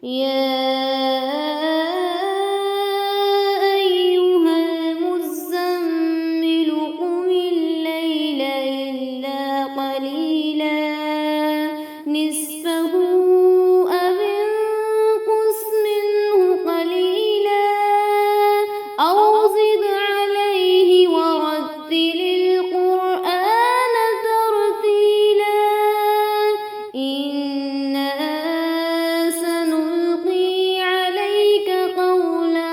يا أيها المزمل قم الليل إلا قليلا نصفه أو انقص منه قليلا أو زد عليه ورتل القرآن ترتيلا إنا سنلقي عليك قولا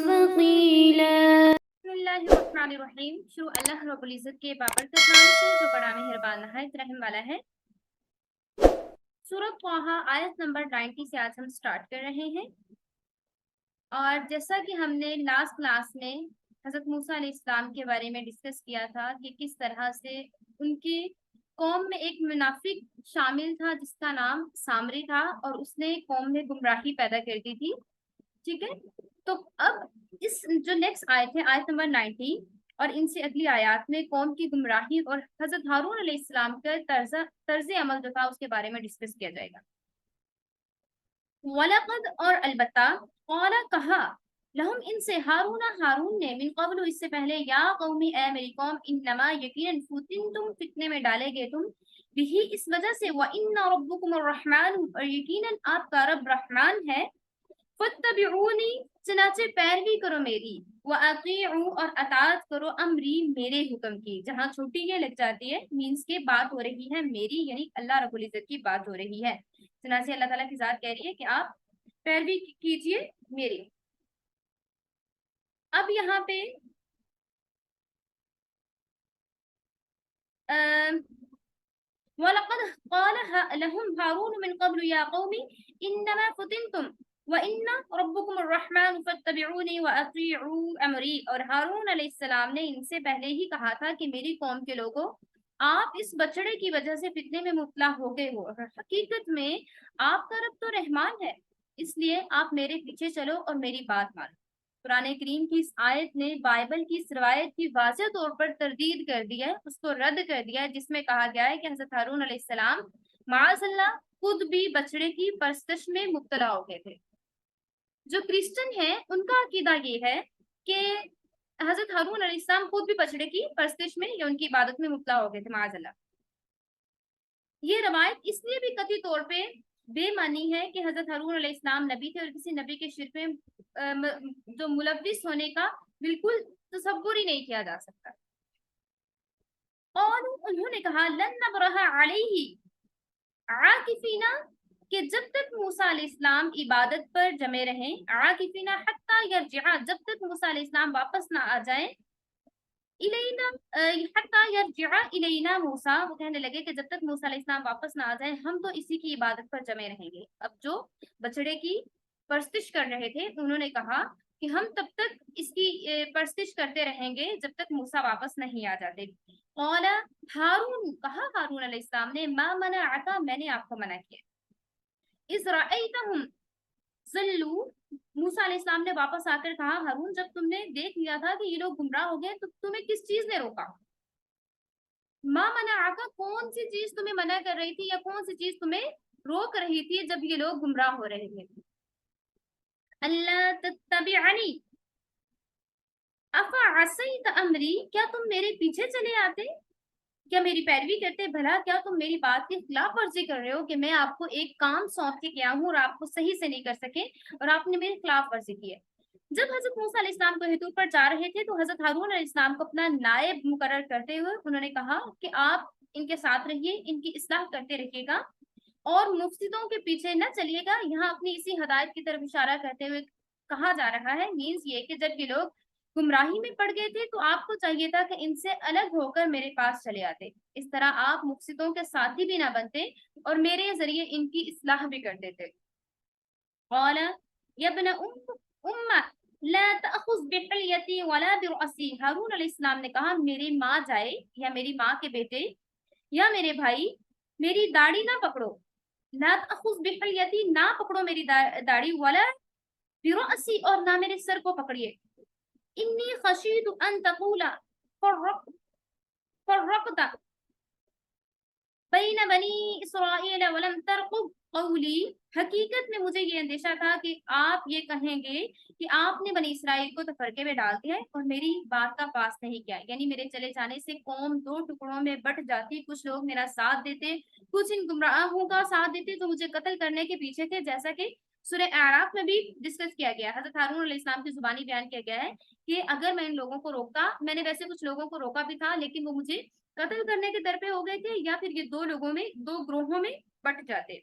ثقيلا۔ بسم اللہ الرحمن الرحیم۔ شروع اللہ رب العزت کے بابرکت نام سے جو بڑا مہربان نہایت رحم والا ہے۔ سورۃ طٰہٰ آیت نمبر 90 سے آج ہم سٹارٹ کر رہے ہیں، اور جیسا کہ ہم نے لاسٹ کلاس میں حضرت موسیٰ علیہ السلام کے بارے میں ڈسکس کیا تھا کہ کس طرح سے ان کی قوم میں ایک منافق شامل تھا جس کا نام سامری تھا، اور اس نے قوم میں گمراہی پیدا کر دی تھی، ٹھیک ہے۔ تو اب اس جو نیکسٹ آیت ہے آیت نمبر 90 اور ان سے اگلی آیات میں قوم کی گمراہی اور حضرت ہارون علیہ السلام کا طرز عمل جو تھا اس کے بارے میں ڈسکس کیا جائے گا۔ وَلَقَدْ اور البتہ قَالَ کہا لہم ان سے ہارون نے من قبل اس سے پہلے یا قومی اے میری قوم انما یقیناً فتنتم فتنے میں ڈالے گئے تم بھی اس وجہ سے وَإِنَّ رَبُّكُمُ الرَّحْمَنُ اور یقیناً آپ کا رب رحمان ہے فَاتَّبِعُونِی چنانچہ پیروی کرو میری وَأَطِیعُوا اور اطاعت کرو امری میرے حکم کی۔ جہاں چھوٹی یہ لگ جاتی ہے مینس کے بات ہو رہی ہے میری، یعنی اللہ رب العزت کی بات ہو رہی ہے۔ چنانچہ اللہ تعالیٰ کی ذات کہہ رہی ہے کہ آپ پیروی کیجئے میری۔ اب یہاں پہ وَلَقَدْ قَالَ لَهُمْ هَارُونُ مِنْ قَبْلُ يَا قَوْمِ إِنَّمَا فُتِنْتُمْ وَإِنَّ رَبُّكُمُ الرَّحْمَنُ فَاتَّبِعُونِي وَأَطِيعُوا أَمْرِي۔ اور ہارون علیہ السلام نے ان سے پہلے ہی کہا تھا کہ میری قوم کے لوگوں آپ اس بچڑے کی وجہ سے فتنے میں مبتلا ہو گئے ہو، حقیقت میں آپ کا رب تو رحمان ہے، اس لیے آپ میرے پیچھے چلو اور میری بات مانو۔ قرآن کریم کی اس آیت نے بائبل کی اس روایت کی واضح طور پر تردید کر دی ہے، اس کو رد کر دیا ہے، جس میں کہا گیا ہے کہ حضرت ہارون علیہ السلام معاذ اللہ خود بھی بچڑے کی پرستش میں مبتلا ہو گئے تھے۔ جو کرسچن ہیں ان کا عقیدہ یہ ہے کہ حضرت ہارون علیہ السلام خود بھی بچڑے کی پرستش میں یا ان کی عبادت میں مبتلا ہو گئے تھے معاذ اللہ۔ یہ روایت اس لیے بھی قطعی طور پہ بے معنی ہے کہ حضرت ہارون علیہ السلام نبی تھے اور کسی نبی کے شرک میں جو ملوث ہونے کا بالکل تصور ہی نہیں کیا جا سکتا۔ اور انہوں نے کہا لن نبرح علیہ عاکفینا کہ جب تک موسیٰ علیہ السلام عبادت پر جمے رہیں، عاکفینا حتی یرجع جب تک موسیٰ علیہ السلام واپس نہ آ جائیں، الینا حتی یرجع الینا موسیٰ وہ کہنے لگے کہ جب تک موسیٰ علیہ السلام واپس نہ آ جائیں ہم تو اسی کی عبادت پر جمے رہیں گے۔ اب جو بچڑے کی پرستش کر رہے تھے انہوں نے کہا کہ ہم تب تک اس کی پرستش کرتے رہیں گے جب تک موسیٰ واپس نہیں آ جاتے۔ قال ہارون کہا ہارون علیہ السلام نے ما منعک میں نے آپ کو منع کیا اذ رأیتہم ضلوا موسیٰ علیہ السلام نے واپس آ کر کہا ہارون جب تم نے دیکھ لیا تھا کہ یہ لوگ گمراہ ہو گئے تو تمہیں کس چیز نے روکا؟ ما منعک کون سی چیز تمہیں منع کر رہی تھی یا کون سی چیز تمہیں روک رہی تھی جب یہ لوگ گمراہ ہو رہے تھے؟ اللہ تتبعنی افعصیت امری کیا تم میرے پیچھے چلے آتے، کیا میری پیروی کرتے؟ بھلا کیا تم میری بات کی خلاف ورزی کر رہے ہو کہ میں آپ کو ایک کام سونپ کے گیا ہوں اور آپ کو صحیح سے نہیں کر سکے اور آپ نے میری خلاف ورزی کی ہے۔ جب حضرت موسیٰ علیہ السلام کو حضور پر جا رہے تھے تو حضرت ہارون علیہ السلام کو اپنا نائب مقرر کرتے ہوئے انہوں نے کہا کہ آپ ان کے ساتھ رہیے، ان کی اصلاح کرتے رہیے گا اور مفسدوں کے پیچھے نہ چلیے گا۔ یہاں اپنی اسی ہدایت کی طرف اشارہ کرتے ہوئے کہا جا رہا ہے مینس یہ کہ جب یہ لوگ گمراہی میں پڑ گئے تھے تو آپ کو چاہیے تھا کہ ان سے الگ ہو کر میرے پاس چلے آتے، اس طرح آپ مفسدوں کے ساتھی بھی نہ بنتے اور میرے ذریعے ان کی اصلاح بھی کرتے تھے۔ قال یا ابن ام لا تأخذ بحلیتی ولا برأسی ہارون علیہ السلام نے کہا میری ماں جائے یا میری ماں کے بیٹے یا میرے بھائی میری داڑھی نہ پکڑو، لا تأخذ بحلیتی نہ پکڑو میری داڑھی ولا برأسی اور نہ میرے سر کو پکڑیے، انی خشیت ان تقول فرقت بین بنی اسرائیل ولم ترقب قولی، حقیقت میں مجھے یہ اندیشہ تھا کہ آپ یہ کہیں گے کہ آپ نے بنی اسرائیل کو تفرقے میں ڈال دیا ہے اور میری بات کا پاس نہیں کیا، یعنی میرے چلے جانے سے قوم دو ٹکڑوں میں بٹ جاتی، کچھ لوگ میرا ساتھ دیتے، کچھ ان گمراہوں کا ساتھ دیتے جو مجھے قتل کرنے کے پیچھے تھے، جیسا کہ سورہ اعراف میں بھی ڈسکس کیا گیا، حضرت ہارون علیہ السلام کی زبانی بیان کیا گیا ہے کہ اگر میں ان لوگوں کو روکتا، میں نے ویسے کچھ لوگوں کو روکا بھی تھا لیکن وہ مجھے قتل کرنے کے در پہ ہو گئے تھے، یا پھر یہ دو گروہوں میں بٹ جاتے،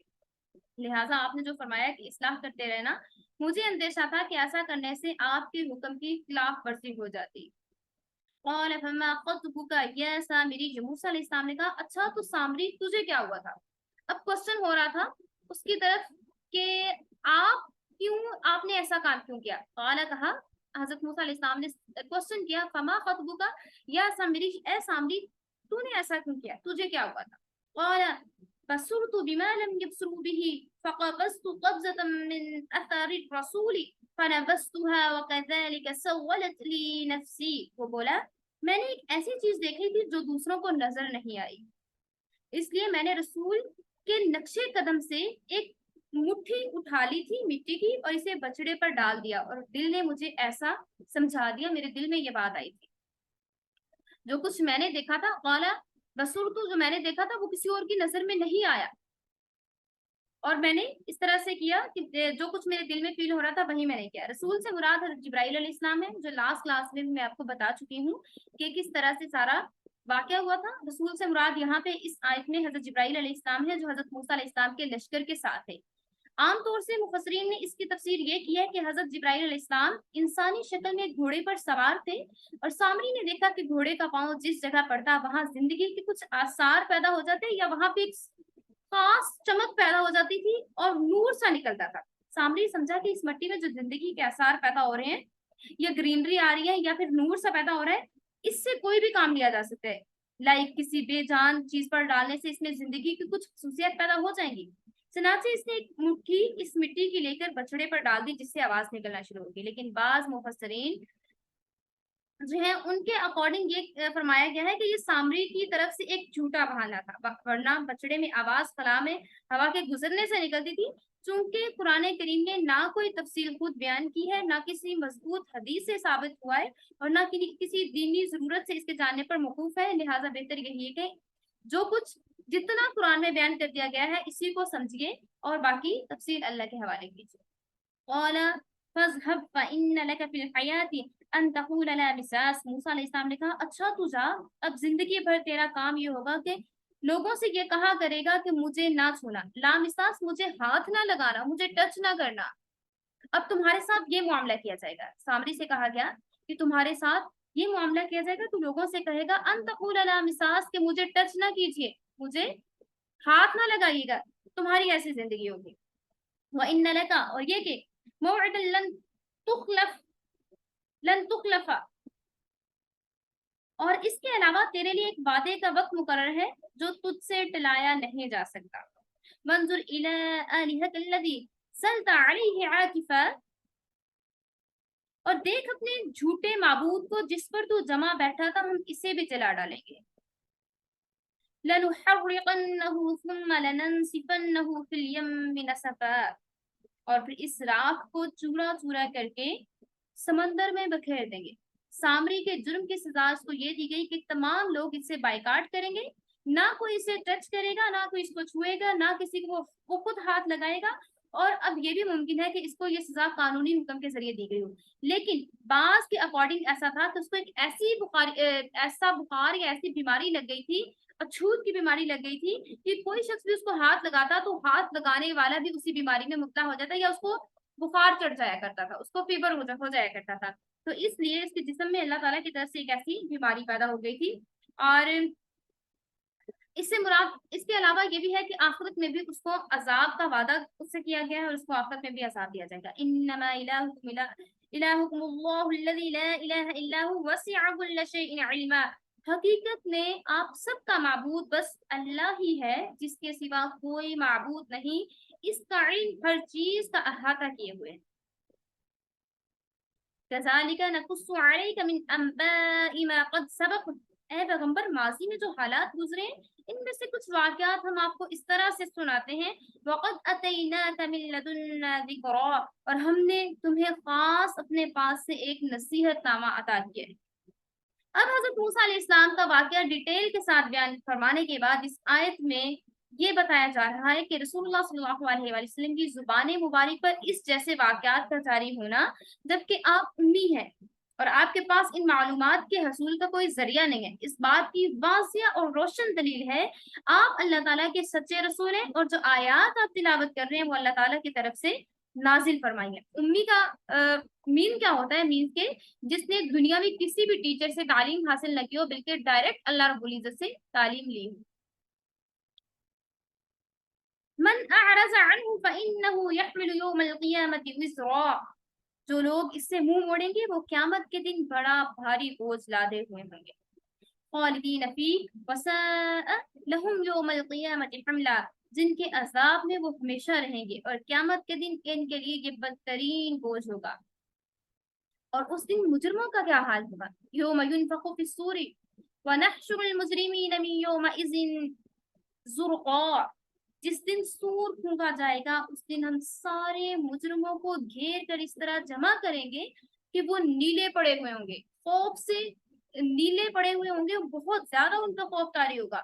لہٰذا آپ نے جو فرمایا کہ اصلاح کرتے رہنا، مجھے اندیشہ تھا کہ ایسا کرنے سے آپ کے حکم کی خلاف ورزی ہو جاتی۔ قال فما خطبك یا سامری، موسیٰ علیہ السلام نے کہا اچھا تو سامری تجھے کیا ہوا تھا؟ اب کوسچن ہو رہا تھا اس کی طرف کہ آپ نے ایسا کام کیوں کیا؟ قال، کہا حضرت موسیٰ علیہ السلام نے کوسچن کیا، فما خطبك یا سامری، اے سامری تو نے ایسا کیوں کیا، تجھے کیا ہوا تھا؟ قال بصرت بما لم يبصروا به فقبضت قبضة من اثر الرسول فنبذتها وكذلك سولت لي نفسي، وہ بولا میں نے ایک ایسی چیز دیکھی تھی جو دوسروں کو نظر نہیں آئی، اس لیے میں نے رسول کے نقشے قدم سے ایک مٹھی اٹھا لی تھی مٹی کی اور اسے بچڑے پر ڈال دیا، اور دل نے مجھے ایسا سمجھا دیا، میرے دل میں یہ بات آئی تھی جو کچھ میں نے دیکھا تھا، قالا بصرت، جو میں نے دیکھا تھا وہ کسی اور کی نظر میں نہیں آیا، اور میں نے اس طرح سے کیا کہ جو کچھ میرے دل میں فیل ہو رہا تھا وہی میں نے کیا۔ رسول سے مراد حضرت جبرائیل علیہ السلام ہے، جو لاسٹ کلاس میں آپ کو بتا چکی ہوں کہ کس طرح سے سارا واقعہ ہوا تھا۔ رسول سے مراد یہاں پہ اس آیت میں حضرت جبرائیل علیہ السلام ہے جو حضرت موسیٰ علیہ السلام کے لشکر کے ساتھ ہے۔ عام طور سے مفسرین نے اس کی تفسیر یہ کی ہے کہ حضرت جبرائیل علیہ السلام انسانی شکل میں گھوڑے پر سوار تھے، اور سامری نے دیکھا کہ گھوڑے کا پاؤں جس جگہ پڑتا وہاں زندگی کے کچھ آثار پیدا ہو جاتے، یا وہاں پہ ایک خاص چمک پیدا ہو جاتی تھی اور نور سا نکلتا تھا۔ سامری سمجھا کہ اس مٹی میں جو زندگی کے آثار پیدا ہو رہے ہیں، یا گرینری آ رہی ہے، یا پھر نور سا پیدا ہو رہا ہے، اس سے کوئی بھی کام لیا جا سکتا ہے، لائک کسی بے جان چیز پر ڈالنے سے اس میں زندگی کی کچھ خصوصیت پیدا ہو جائیں گی۔ چنانچہ اس نے ایک مٹھی اس مٹی کی لے کر بچڑے پر ڈال دی جس سے آواز نکلنا شروع ہوگی، لیکن بعض مفسرین جو ہے ان کے اکارڈنگ یہ فرمایا گیا ہے کہ یہ سامری کی طرف سے ایک جھوٹا بہانہ تھا، ورنہ بچڑے میں آواز خلا میں ہوا کے گزرنے سے نکلتی تھی۔ چونکہ قرآن کریم نے نہ کوئی تفصیل خود بیان کی ہے، نہ کسی مضبوط حدیث سے ثابت ہوا ہے، اور نہ کسی دینی ضرورت سے اس کے جاننے پر موقوف ہے، لہٰذا بہتر یہی ہے کہ جو کچھ جتنا قرآن میں بیان کر دیا گیا ہے اسی کو سمجھیے اور باقی تفصیل اللہ کے حوالے کیجیے۔ قال فاذهب فإن لك في الحياة ان تقول لا مساس، موسیٰ علیہ السلام نے کہا اچھا تو جا، اب زندگی بھر تیرا کام یہ ہوگا کہ لوگوں سے یہ کہا کرے گا کہ مجھے نہ چھونا، لا مساس مجھے ہاتھ نہ لگانا، مجھے ٹچ نہ کرنا۔ اب تمہارے ساتھ یہ معاملہ کیا جائے گا، سامری سے کہا گیا کہ تمہارے ساتھ یہ معاملہ کیا جائے گا، تو لوگوں سے کہے گا ان تقول لا مساس کہ مجھے ٹچ نہ کیجیے، مجھے ہاتھ نہ لگائیے گا، تمہاری ایسی زندگی ہوگی۔ وَإِنَّ لَكَ، اور یہ کہ موعدا لن تخلف، اور اس کے علاوہ تیرے لیے ایک وعدے کا وقت مقرر ہے جو تجھ سے ٹلایا نہیں جا سکتا۔ منظر الی آلہۃ الذی سلط علیہ عاکفا، اور دیکھ اپنے جھوٹے معبود کو جس پر تو جمع بیٹھا تھا، ہم اسے بھی جلا ڈالیں گے۔ لنحرقنہ ثم لننسفنہ فی الیم نسفا، اور پھر اس راکھ کو چورا چورا کر کے سمندر میں بکھیر دیں گے۔ سامری کے جرم کی سزا اس کو یہ دی گئی کہ تمام لوگ اس سے بائیکاٹ کریں گے، نہ کوئی اسے ٹچ کرے گا، نہ کوئی اس کو چھوئے گا، نہ کسی کو وہ خود ہاتھ لگائے گا، اور اب یہ بھی ممکن ہے کہ اس کو یہ سزا قانونی حکم کے ذریعے دی گئی ہو، لیکن بعض کے اکارڈنگ ایسا تھا کہ اس کو ایک ایسا بخار یا ایسی بیماری لگ گئی تھی، اچھوت کی بیماری لگ گئی تھی کہ کوئی شخص بھی اس کو ہاتھ لگاتا تو ہاتھ لگانے والا بھی اسی بیماری میں مبتلا ہو جاتا، یا اس کو بخار چڑھ جایا کرتا تھا، اس کو فیور ہو جایا کرتا تھا۔ تو اس لیے اس کے جسم میں اللہ تعالیٰ کی طرف سے ایک ایسی بیماری پیدا ہو گئی تھی، اور اس سے مراد اس کے علاوہ یہ بھی ہے کہ آخرت میں بھی اس کو عذاب کا وعدہ اس سے کیا گیا ہے، اور اس کو آخرت میں بھی عذاب دیا جائے گا۔ انما الہکم اللہ الذی لا الہ الا هو وسع كل شیء علما، حقیقت میں آپ سب کا معبود بس اللہ ہی ہے جس کے سوا کوئی معبود نہیں، اس کا علم ہر چیز کا احاطہ کیے ہوئے ہے۔ كذلك نقص عليك من انباء ما قد سبق، اے پیغمبر ماضی میں جو حالات گزرے ان میں سے کچھ واقعات ہم آپ کو اس طرح سے سناتے ہیں وقد اتیناک من لدنا ذکرا اور ہم نے تمہیں خاص اپنے پاس سے ایک نصیحت نامہ عطا کیا ہے۔ اب حضرت موسیٰ علیہ السلام کا واقعہ ڈیٹیل کے ساتھ بیان فرمانے کے بعد اس آیت میں یہ بتایا جا رہا ہے کہ رسول اللہ صلی اللہ علیہ وآلہ وسلم کی زبان مبارک پر اس جیسے واقعات کا جاری ہونا جبکہ آپ امی ہیں اور آپ کے پاس ان معلومات کے حصول کا کوئی ذریعہ نہیں ہے، اس بات کی واضح اور روشن دلیل ہے آپ اللہ تعالیٰ کے سچے رسول ہیں اور جو آیات آپ تلاوت کر رہے ہیں وہ اللہ تعالیٰ کی طرف سے نازل فرمائی ہے۔ امی کا مین کیا ہوتا ہے؟ مین کے جس نے دنیا میں کسی بھی ٹیچر سے تعلیم حاصل نہ کی ہو بلکہ ڈائریکٹ اللہ رب العزت سے تعلیم لی ہو۔ من اعرض عنه فانه يحمل يوم القيامة وزرا جو لوگ اس سے منہ موڑیں گے وہ قیامت کے دن بڑا بھاری بوجھ لادے ہوئے ہوں گے۔ خالدین فی وساء لهم یوم القیامة حملا جن کے عذاب میں وہ ہمیشہ رہیں گے اور قیامت کے دن ان کے لیے یہ بدترین بوجھ ہوگا۔ اور اس دن مجرموں کا کیا حال ہوگا؟ یوم ینفخ فی الصور ونحشر المجرمین من یومئذ زرقا جس دن سور پھونکا جائے گا اس دن ہم سارے مجرموں کو گھیر کر اس طرح جمع کریں گے کہ وہ نیلے پڑے ہوئے ہوں گے، خوف سے نیلے پڑے ہوئے ہوں گے، بہت زیادہ ان کا خوف طاری ہوگا۔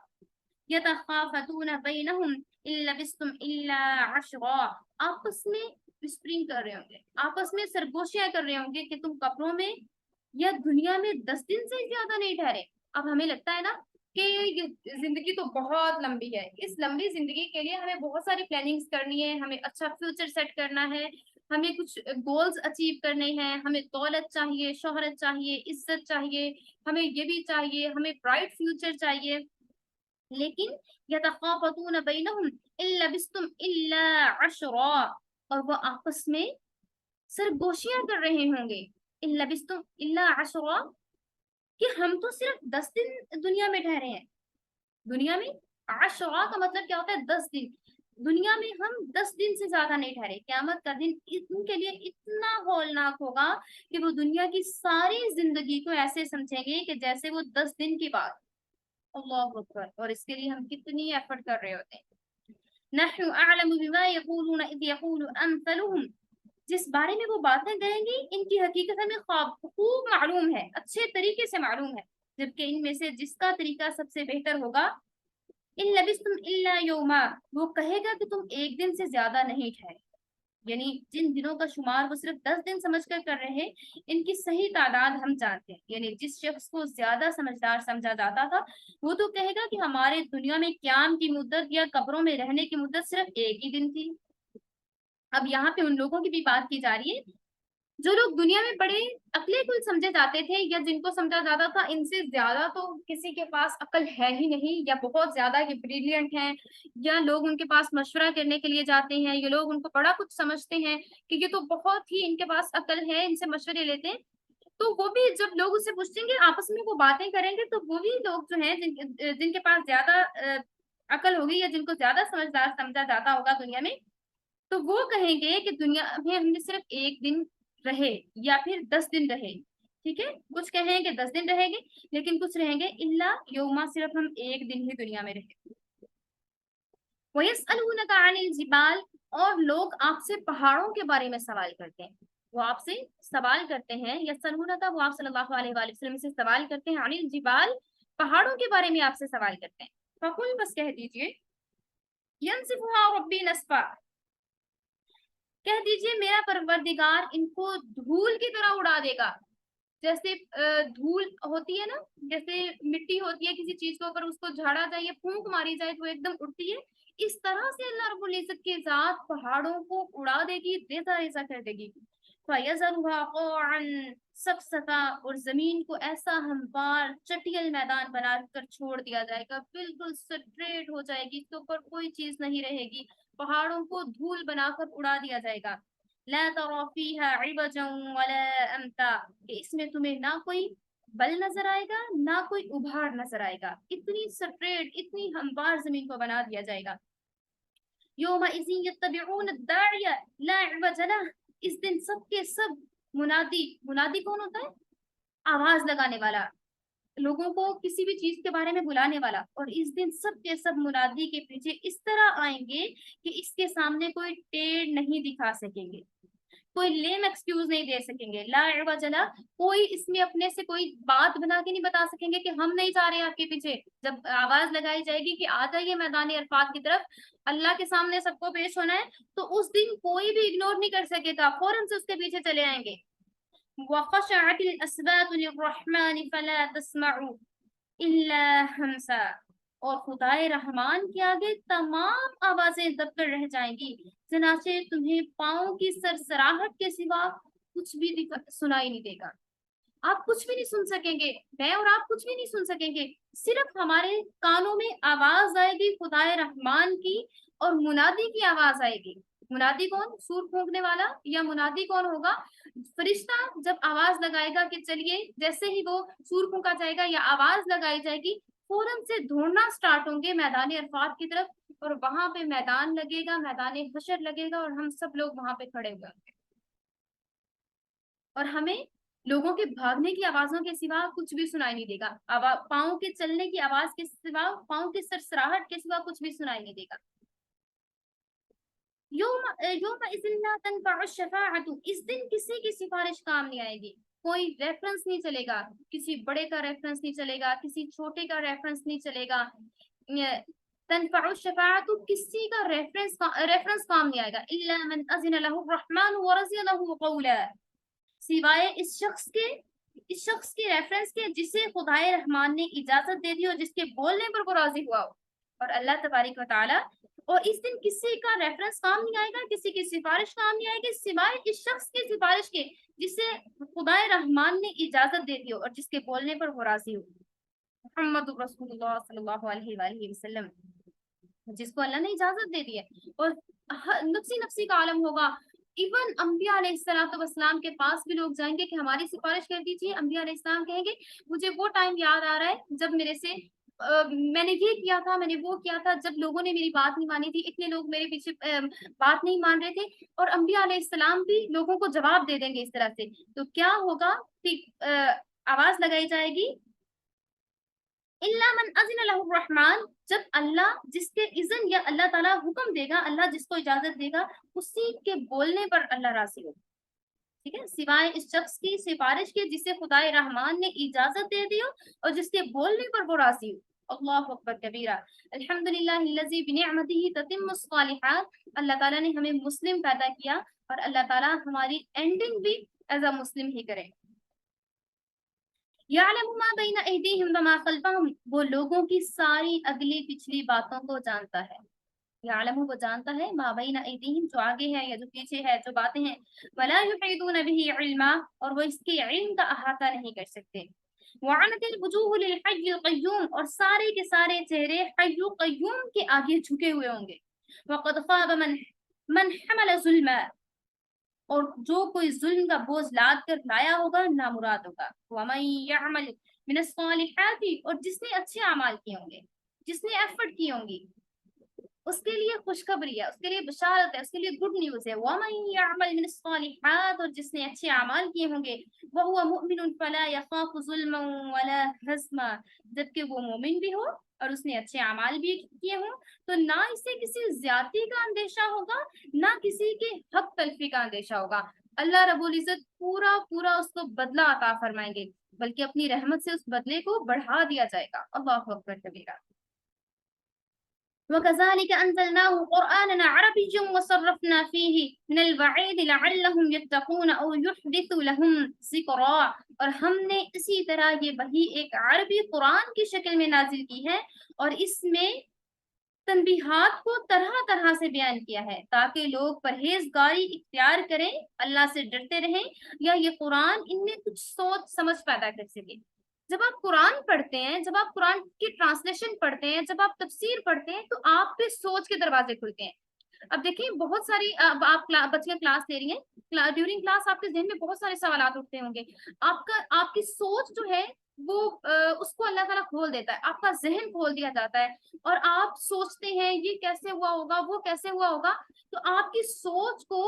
یتخافتون بینہم ان لبثتم الا عشرا آپس میں وسپرنگ کر رہے ہوں گے، آپس میں سرگوشیاں کر رہے ہوں گے کہ تم قبروں میں یا دنیا میں 10 دن سے زیادہ نہیں ٹھہرے۔ اب ہمیں لگتا ہے نا کہ یہ زندگی تو بہت لمبی ہے، اس لمبی زندگی کے لیے ہمیں بہت ساری پلاننگز کرنی ہے، ہمیں اچھا فیوچر سیٹ کرنا ہے، ہمیں کچھ گولز اچیو کرنے ہیں، ہمیں دولت چاہیے، شہرت چاہیے، عزت چاہیے، ہمیں یہ بھی چاہیے، ہمیں برائٹ فیوچر چاہیے۔ لیکن یتخافتون بینہم ان لبثتم الا عشرا اور وہ آپس میں سرگوشیاں کر رہے ہوں گے ان لبثتم الا عشرا کہ ہم تو صرف 10 دن دنیا میں ٹھہرے ہیں۔ دنیا میں عشرا کا مطلب کیا ہوتا ہے؟ 10 دن۔ دنیا میں ہم 10 دن سے زیادہ نہیں ٹھہرے۔ قیامت کا دن ان کے لیے اتنا ہولناک ہوگا کہ وہ دنیا کی ساری زندگی کو ایسے سمجھیں گے کہ جیسے وہ 10 دن کی بات۔ اللہ اکبر! اور اس کے لیے ہم کتنی ایفرٹ کر رہے ہوتے ہیں۔ نحن اعلم بما یقولون اذ یقول امثلهم جس بارے میں وہ باتیں کہیں گی ان کی حقیقت ہمیں خوب معلوم ہے، اچھے طریقے سے معلوم ہے، جبکہ ان میں سے جس کا طریقہ سب سے بہتر ہوگا ان لبثتم الا یوما وہ کہے گا کہ تم ایک دن سے زیادہ نہیں ٹھہرے، یعنی جن دنوں کا شمار وہ صرف 10 دن سمجھ کر رہے ہیں ان کی صحیح تعداد ہم جانتے ہیں، یعنی جس شخص کو زیادہ سمجھدار سمجھا جاتا تھا وہ تو کہے گا کہ ہمارے دنیا میں قیام کی مدت یا قبروں میں رہنے کی مدت صرف ایک ہی دن تھی۔ اب یہاں پہ ان لوگوں کی بھی بات کی جا رہی ہے جو لوگ دنیا میں بڑے عقلے کل سمجھے جاتے تھے یا جن کو سمجھا جاتا تھا ان سے زیادہ تو کسی کے پاس عقل ہے ہی نہیں، یا بہت زیادہ یہ بریلینٹ ہیں، یا لوگ ان کے پاس مشورہ کرنے کے لیے جاتے ہیں، یا لوگ ان کو بڑا کچھ سمجھتے ہیں کہ یہ تو بہت ہی ان کے پاس عقل ہے، ان سے مشورے لیتے ہیں، تو وہ بھی جب لوگ اس سے پوچھیں گے آپس میں وہ باتیں کریں گے تو وہ بھی لوگ جو ہیں جن کے پاس زیادہ عقل ہوگی یا جن کو زیادہ سمجھدار سمجھا جاتا ہوگا دنیا میں، تو وہ کہیں گے کہ دنیا میں ہم نے صرف ایک دن رہے یا پھر 10 دن رہے، ٹھیک ہے، کچھ کہیں گے 10 دن رہیں گے لیکن کچھ رہیں گے الا یوما صرف ہم ایک دن ہی دنیا میں رہے۔ وَيَسْأَلُونَكَ عَنِ الْجِبَالِ اور لوگ آپ سے پہاڑوں کے بارے میں سوال کرتے ہیں، وہ آپ سے سوال کرتے ہیں، یسألونک وہ آپ صلی اللہ علیہ وآلہ وسلم سے سوال کرتے ہیں، عن الجبال پہاڑوں کے بارے میں آپ سے سوال کرتے ہیں، فقل بس کہہ دیجئے ينسفها ربی نسفا کہہ دیجئے میرا پروردگار ان کو دھول کی طرح اڑا دے گا، جیسے دھول ہوتی ہے نا، جیسے مٹی ہوتی ہے کسی چیز کے اوپر اس کو جھاڑا جائے یا پھونک ماری جائے تو وہ ایک دم اڑتی ہے، اس طرح سے اللہ رب العزت کی ذات پہاڑوں کو اڑا دے گی، ریزہ ریزہ کر دے گی۔ فَيَذَرُهَا قَاعًا صَفْصَفًا اور زمین کو ایسا ہموار چٹیل میدان بنا کر چھوڑ دیا جائے گا، بالکل سٹریٹ ہو جائے گی، اس کے اوپر کوئی چیز نہیں رہے گی، پہاڑوں کو دھول بنا کر اڑا دیا جائے گا۔ لا ترى فيها عوجا ولا امتا کہ اس میں تمہیں نہ کوئی بل نظر آئے گا نہ کوئی ابھار نظر آئے گا، اتنی سٹریٹ اتنی ہموار زمین کو بنا دیا جائے گا۔ یومئذ یتبعون الداعی لا عوج له اس دن سب کے سب منادی، منادی کون ہوتا ہے؟ آواز لگانے والا، لوگوں کو کسی بھی چیز کے بارے میں بلانے والا، اور اس دن سب کے سب منادی کے پیچھے اس طرح آئیں گے کہ اس کے سامنے کوئی ٹیڑھ نہیں دکھا سکیں گے، کوئی لیم ایکسکیوز نہیں دے سکیں گے، لا عوج لا، کوئی اس میں اپنے سے کوئی بات بنا کے نہیں بتا سکیں گے کہ ہم نہیں جا رہے آپ کے پیچھے۔ جب آواز لگائی جائے گی کہ آ جائیے میدان عرفات کی طرف، اللہ کے سامنے سب کو پیش ہونا ہے، تو اس دن کوئی بھی اگنور نہیں کر سکے گا، فوراً سے اس کے پیچھے چلے آئیں گے۔ وَخَشَعَتِ الْأَصْوَاتُ لِلرَّحْمَنِ فَلَا تَسْمَعُ إِلَّا هَمْسًا، اور خدائے رحمان کے آگے تمام آوازیں دب کر رہ جائیں گی، چنانچہ تمہیں پاؤں کی سرسراہٹ کے سوا کچھ بھی سنائی نہیں دے گا۔ آپ کچھ بھی نہیں سن سکیں گے، میں اور آپ کچھ بھی نہیں سن سکیں گے، صرف ہمارے کانوں میں آواز آئے گی خدائے رحمان کی، اور منادی کی آواز آئے گی۔ منادی کون؟ سور پھونکنے والا، یا منادی کون ہوگا؟ فرشتہ جب آواز لگائے گا کہ چلیے، جیسے ہی وہ سور پھونکا جائے گا یا آواز لگائی جائے گی، فوراً سے دوڑنا سٹارٹ ہوں گے میدان عرفات کی طرف، اور وہاں پہ میدان لگے گا، میدان حشر لگے گا، اور ہم سب لوگ وہاں پہ کھڑے ہوئے ہوں گے، اور ہمیں لوگوں کے بھاگنے کی آوازوں کے سوا کچھ بھی سنائی نہیں دے گا، پاؤں کے چلنے کی آواز کے سوا، پاؤں کی سرسراہٹ کے سوا کچھ بھی سنائی نہیں دے گا۔ یومئذ لا تنفع الشفاعۃ، اس دن کسی کی سفارش کام نہیں آئے گی، کوئی ریفرنس نہیں چلے گا، کسی بڑے کا ریفرنس نہیں چلے گا، کسی چھوٹے کا ریفرنس نہیں چلے گا۔ تنفع الشفاعۃ، کسی کا ریفرنس کام نہیں آئے گا، الا من اذن له الرحمن ورضي له قولا، سوائے اس شخص کے ریفرنس کے جسے خدائے رحمان نے اجازت دے دی اور جس کے بولنے پر وہ راضی ہوا ہو۔ اور اللہ تبارک و تعالی، اور اس دن کسی کا ریفرنس کام نہیں آئے گا، کسی کی سفارش کام نہیں آئے گی، سوائے اس شخص کی سفارش کے جسے خدائے رحمان نے اجازت دے دی ہو اور جس کے بولنے پر وہ راضی ہو۔ محمد رسول اللہ صلی اللہ علیہ وآلہ وسلم، جس کو اللہ نے اجازت دے دی ہے، اور نفسی کا عالم ہوگا۔ ایون انبیاء علیہ السلام کے پاس بھی لوگ جائیں گے کہ ہماری سفارش کر دیجیے، انبیاء علیہ السلام کہیں گے مجھے وہ ٹائم یاد آ رہا ہے جب میرے سے میں نے یہ کیا تھا، میں نے وہ کیا تھا، جب لوگوں نے میری بات نہیں مانی تھی، اتنے لوگ میرے پیچھے بات نہیں مان رہے تھے، اور انبیاء علیہ السلام بھی لوگوں کو جواب دے دیں گے اس طرح سے۔ تو کیا ہوگا کہ آواز لگائی جائے گی، الا من اذن له الرحمن، جب اللہ جس کے اذن یا اللہ تعالیٰ حکم دے گا، اللہ جس کو اجازت دے گا، اسی کے بولنے پر اللہ راضی ہوگا، ٹھیک ہے، سوائے اس شخص کی سفارش کے جسے خدائے رحمان نے اجازت دے دی ہو اور جس کے بولنے پر وہ راضی ہو۔ اللہ اکبر کبیرہ، الحمدللہ الذی بنعمتہ تتم الصالحات، اللہ تعالیٰ نے ہمیں مسلم پیدا کیا، اور اللہ تعالیٰ ہماری اینڈنگ بھی ایز اے مسلم ہی کرے۔ یعلم ما بین ایدیہم وما خلفہم، وہ لوگوں کی ساری اگلی پچھلی باتوں کو جانتا ہے۔ یعلم، وہ جانتا ہے، ما بین ایدیہم، جو آگے ہے یا جو پیچھے ہے، جو باتیں ہیں، ولا یحیطون بہ علما، اور وہ اس کے علم کا احاطہ نہیں کر سکتے۔ وعنت الوجوہ للحی القیوم، اور سارے کے سارے چہرے حی قیوم کے آگے جھکے ہوئے ہوں گے۔ وقد خاب من حمل ظلما، اور جو کوئی ظلم کا بوجھ لاد کر لایا ہوگا نامراد ہوگا۔ وَمَن يَعْمَلْ مِنَ الصَّالِحَاتِ، اور جس نے اچھے اعمال کیے ہوں گے، جس نے ایفرٹ کی ہوں گی، اس کے لیے خوشخبری ہے، اس کے لیے بشارت ہے، اس کے لیے گڈ نیوز ہے۔ وَمَن يَعْمَلْ مِنَ الصَّالِحَاتِ، اور جس نے اچھے اعمال کیے ہوں گے، وَهُوَ مُؤْمِنٌ فَلَا يَخَافُ ظُلْمًا وَلَا هَضْمًا، جبکہ وہ مومن بھی ہو اور اس نے اچھے اعمال بھی کیے ہوں، تو نہ اسے کسی زیادتی کا اندیشہ ہوگا، نہ کسی کے حق تلفی کا اندیشہ ہوگا۔ اللہ رب العزت پورا اس کو بدلہ عطا فرمائیں گے، بلکہ اپنی رحمت سے اس بدلے کو بڑھا دیا جائے گا۔ اللہ اکبر کبیرہ۔ وَكَذَلِكَ أَنزَلْنَاهُ قُرْآنًا عَرَبِيًّا وَصَرَّفْنَا فِيهِ مِنَ الْوَعِيدِ لَعَلَّهُمْ يَتَّقُونَ أَوْ يُحْدِثُ لَهُمْ ذِكْرًا، اور ہم نے اسی طرح یہ وحی ایک عربی قرآن کی شکل میں نازل کی ہے، اور اس میں تنبیہات کو طرح طرح سے بیان کیا ہے تاکہ لوگ پرہیزگاری اختیار کریں، اللہ سے ڈرتے رہیں، یا یہ قرآن ان میں کچھ سوچ سمجھ پیدا کر سکے۔ جب آپ قرآن پڑھتے ہیں، جب آپ قرآن کی ٹرانسلیشن پڑھتے ہیں، جب آپ تفسیر پڑھتے ہیں، تو آپ پہ سوچ کے دروازے کھلتے ہیں۔ اب دیکھیں، بہت ساری اب آپ بچیاں کلاس لے رہی ہیں، ڈیورنگ کلاس آپ کے ذہن میں بہت سارے سوالات اٹھتے ہوں گے، آپ کی سوچ جو ہے وہ اس کو اللہ تعالیٰ کھول دیتا ہے، آپ کا ذہن کھول دیا جاتا ہے، اور آپ سوچتے ہیں یہ کیسے ہوا ہوگا، وہ کیسے ہوا ہوگا، تو آپ کی سوچ کو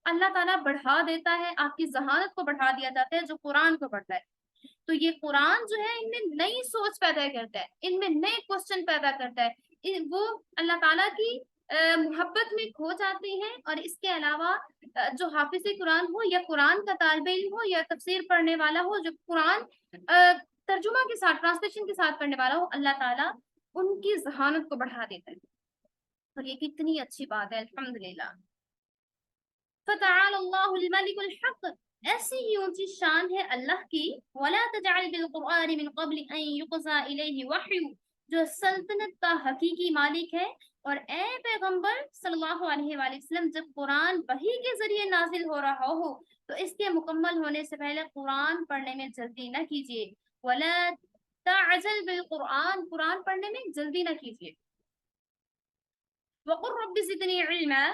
اللہ تعالیٰ بڑھا دیتا ہے، آپ کی ذہانت کو بڑھا دیا جاتا ہے جو قرآن کو پڑھتا ہے۔ تو یہ قرآن جو ہے ان میں نئی سوچ پیدا کرتا ہے، ان میں نئے کوشچن پیدا کرتا ہے، وہ اللہ تعالیٰ کی محبت میں کھو جاتے ہیں۔ اور اس کے علاوہ جو حافظ قرآن ہو یا قرآن کا طالب علم ہو یا تفسیر پڑھنے والا ہو، جو قرآن ترجمہ کے ساتھ ٹرانسلیشن کے ساتھ پڑھنے والا ہو، اللہ تعالیٰ ان کی ذہانت کو بڑھا دیتا ہے۔ اور یہ کتنی اچھی بات ہے، الحمدللہ۔ فتعال اللہ الملک الحق، ایسی ہی اونچی شان ہے اللہ کی، ولا تجعل بالقرآن من قبل ان يقضى الیہ وحی، جو سلطنت کا حقیقی مالک ہے۔ اور اے پیغمبر صلی اللہ علیہ وآلہ وسلم، جب قرآن وحی کے ذریعے نازل ہو رہا ہو تو اس کے مکمل ہونے سے پہلے قرآن پڑھنے میں جلدی نہ کیجیے۔ ولا تعجل بالقرآن، قرآن پڑھنے میں جلدی نہ کیجیے۔ وقل رب زدنی علما،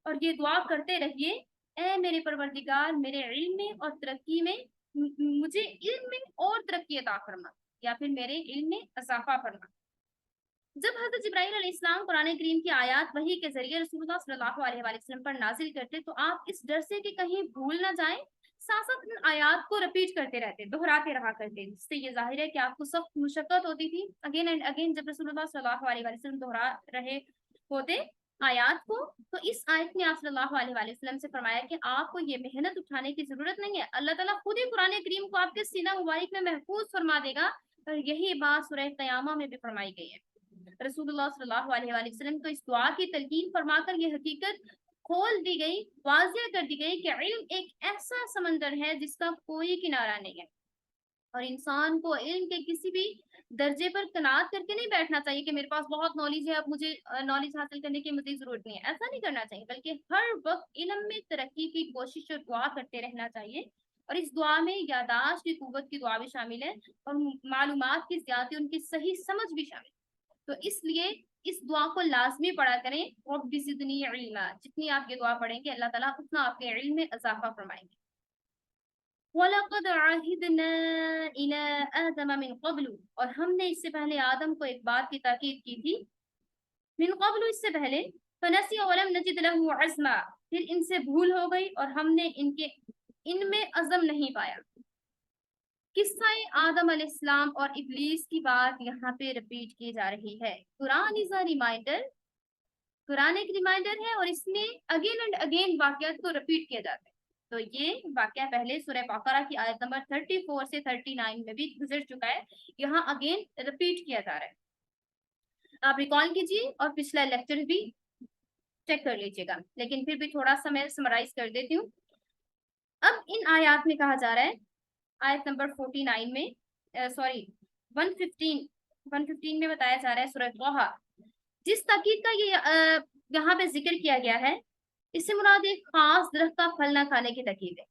اور یہ دعا کرتے رہیے، اے میرے پروردگار میرے علم میں اور ترقی میں، مجھے علم میں اور ترقی عطا فرما، یا پھر میرے علم میں اضافہ فرما۔ جب حضرت جبرائیل علیہ السلام قرآن کریم کی آیات وحی کے ذریعے رسول اللہ صلی اللہ علیہ وآلہ وسلم پر نازل کرتے تو آپ اس ڈر سے کہ کہیں بھول نہ جائیں ساتھ ساتھ ان آیات کو رپیٹ کرتے رہتے، دہراتے رہا کرتے، جس سے یہ ظاہر ہے کہ آپ کو سخت مشقت ہوتی تھی۔ اگین اینڈ اگین جب رسول اللہ صلی اللہ علیہ وآلہ وسلم دہرا رہے ہوتے آیات کو، تو اس آیت میں آپ صلی اللہ علیہ وآلہ وسلم سے فرمایا کہ آپ کو یہ محنت اٹھانے کی ضرورت نہیں ہے، اللہ تعالیٰ خود ہی قرآن کریم کو آپ کے سینہ مبارک میں محفوظ فرما دے گا۔ اور یہی بات سورہ قیامہ میں بھی فرمائی گئی ہے۔ رسول اللہ صلی اللہ علیہ وآلہ وسلم کو اس دعا کی تلقین فرما کر یہ حقیقت کھول دی گئی، واضح کر دی گئی کہ علم ایک ایسا سمندر ہے جس کا کوئی کنارہ نہیں ہے، اور انسان کو علم کے کسی بھی درجے پر قناعت کر کے نہیں بیٹھنا چاہیے کہ میرے پاس بہت نالج ہے، اب مجھے نالج حاصل کرنے کی مزید ضرورت نہیں ہے، ایسا نہیں کرنا چاہیے، بلکہ ہر وقت علم میں ترقی کی کوشش اور دعا کرتے رہنا چاہیے۔ اور اس دعا میں یاداشت کی قوت کی دعا بھی شامل ہے، اور معلومات کی زیادتی، ان کی صحیح سمجھ بھی شامل ہے۔ تو اس لیے اس دعا کو لازمی پڑھا کریں، رب زدنی علما، جتنی آپ یہ دعا پڑھیں گے اللہ تعالیٰ اتنا آپ کے علم میں اضافہ فرمائیں گے۔ وَلَقَدْ عَهِدْنَا إِلَىٰ آدَمَ مِن قَبْلُ، اور ہم نے اس سے پہلے آدم کو ایک بات کی تاکید کی تھی، من قبل، اس سے پہلے، فَنَسِيَ وَلَمْ نَجِدْ لَهُ عَزْمًا، پھر ان سے بھول ہو گئی اور ہم نے ان میں عزم نہیں پایا۔ قصہ آدم علیہ السلام اور ابلیس کی بات یہاں پہ رپیٹ کی جا رہی ہے۔ قرآن از اے ریمائنڈر، قرآن ایک ریمائنڈر ہے اور اس میں اگین اینڈ اگین واقعات کو رپیٹ کیا جاتا ہے۔ تو یہ واقعہ پہلے سورہ بقرہ کی آیت نمبر 34 سے 39 میں بھی گزر چکا ہے، یہاں اگین رپیٹ کیا جا رہا ہے۔ آپ ریکال کیجیے اور پچھلا لیکچر بھی چیک کر لیجیے گا، لیکن پھر بھی تھوڑا سا میں سمرائز کر دیتی ہوں۔ اب ان آیات میں کہا جا رہا ہے، آیت نمبر 49 میں 115 میں بتایا جا رہا ہے سورہ طٰہٰ، جس تاکید کا یہ یہاں پہ ذکر کیا گیا ہے، اس سے مراد ایک خاص درخت کا پھل نہ کھانے کی تاکید ہے۔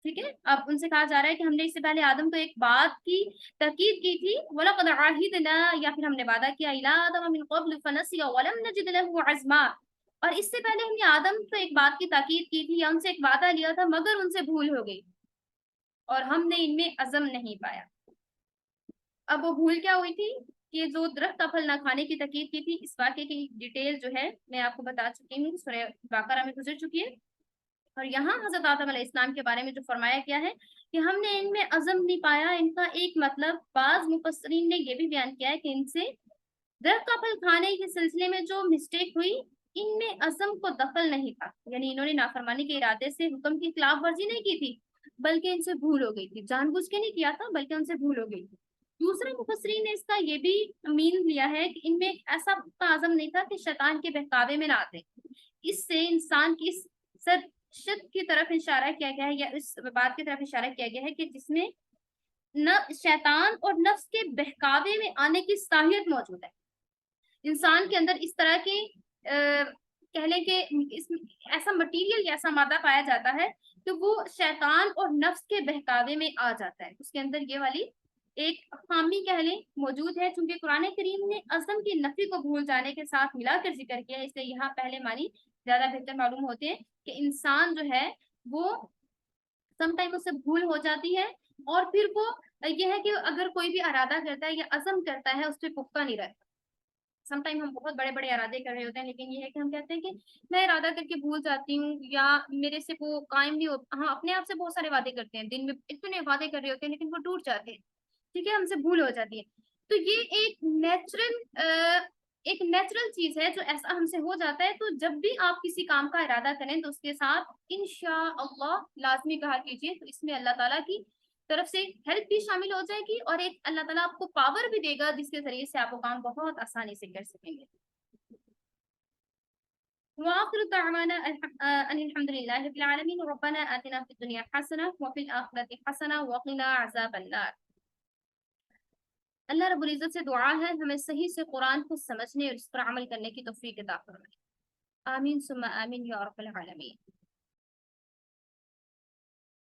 ٹھیک ہے، اب ان سے کہا جا رہا ہے کہ ہم نے اس سے پہلے آدم کو ایک بات کی تاکید کی تھی، وَلَقَدْ عَهِدْنَا، یا پھر ہم نے وعدہ کیا إِلَىٰ آدَمَ مِن قَبْلُ فَنَسِيَ وَلَمْ نَجِدْ لَهُ عَزْمًا، اور اس سے پہلے ہم نے آدم کو ایک بات کی تاکید کی تھی یا ان سے ایک وعدہ لیا تھا، مگر ان سے بھول ہو گئی اور ہم نے ان میں عزم نہیں پایا۔ اب وہ بھول کیا ہوئی تھی کہ جو درخت کا پھل نہ کھانے کی تاکید کی تھی، اس واقعے کی ڈیٹیل جو ہے میں آپ کو بتا چکی ہوں، سورہ بقرہ میں گزر چکی ہے۔ اور یہاں حضرت آدم علیہ السلام کے بارے میں جو فرمایا گیا ہے کہ ہم نے ان میں عزم نہیں پایا، ان کا ایک مطلب بعض مفسرین نے یہ بھی بیان کیا ہے کہ ان سے درخت کا پھل کھانے کے سلسلے میں جو مسٹیک ہوئی، ان میں عزم کو دخل نہیں تھا، یعنی انہوں نے نافرمانی کے ارادے سے حکم کی خلاف ورزی نہیں کی تھی، بلکہ ان سے بھول ہو گئی تھی، جان بوجھ کے نہیں کیا تھا بلکہ ان سے بھول ہو گئی تھی۔ دوسرے مفسرین نے اس کا یہ بھی مین لیا ہے کہ ان میں ایسا عزم نہیں تھا کہ شیطان کے بہکاوے میں نہ آتے، اس سے انسان کی سرشت کی طرف اشارہ کیا گیا ہے، یا اس بات کی طرف اشارہ کیا گیا ہے کہ جس میں شیطان اور نفس کے بہکاوے میں آنے کی صلاحیت موجود ہے۔ انسان کے اندر اس طرح کے کہہ لیں کہ ایسا مٹیریل یا ایسا مادہ پایا جاتا ہے کہ وہ شیطان اور نفس کے بہکاوے میں آ جاتا ہے، اس کے اندر یہ والی ایک خامی کہہ لیں موجود ہے۔ چونکہ قرآن کریم نے عزم کی نفی کو بھول جانے کے ساتھ ملا کر ذکر کیا ہے، اس لیے یہاں پہلے معنی زیادہ بہتر معلوم ہوتے ہیں کہ انسان جو ہے وہ سم ٹائم اس سے بھول ہو جاتی ہے، اور پھر وہ یہ ہے کہ اگر کوئی بھی ارادہ کرتا ہے یا عزم کرتا ہے اس پہ پختہ نہیں رہتا، سم ٹائم ہم بہت بڑے بڑے ارادے کر رہے ہوتے ہیں، لیکن یہ ہے کہ ہم کہتے ہیں کہ میں ارادہ کر کے بھول جاتی ہوں، یا میرے سے وہ قائم نہیں ہو. ہم اپنے آپ سے بہت سارے وعدے کرتے ہیں، دن میں اتنے وعدے کر رہے ہوتے ہیں لیکن وہ ٹوٹ جاتے ہیں. ٹھیک ہے، ہم سے بھول ہو جاتی ہے. تو یہ ایک نیچرل چیز ہے جو ایسا ہم سے ہو جاتا ہے. تو جب بھی آپ کسی کام کا ارادہ کریں تو اس کے ساتھ انشاءاللہ لازمی کہا کیجیے. تو اس میں اللہ تعالیٰ کی طرف سے ہیلپ بھی شامل ہو جائے گی، اور ایک اللہ تعالیٰ آپ کو پاور بھی دے گا جس کے ذریعے سے آپ وہ کام بہت آسانی سے کر سکیں گے. وآخر دعوانا أن الحمد لله رب العالمين ربنا آتنا في الدنيا حسنة وفي الآخرة حسنة وقنا عذاب النار. اللہ رب العزت سے دعا ہے ہمیں صحیح سے قرآن کو سمجھنے اور اس پر عمل کرنے کی توفیق عطا فرمائے. آمین ثم آمین یا رب العالمین.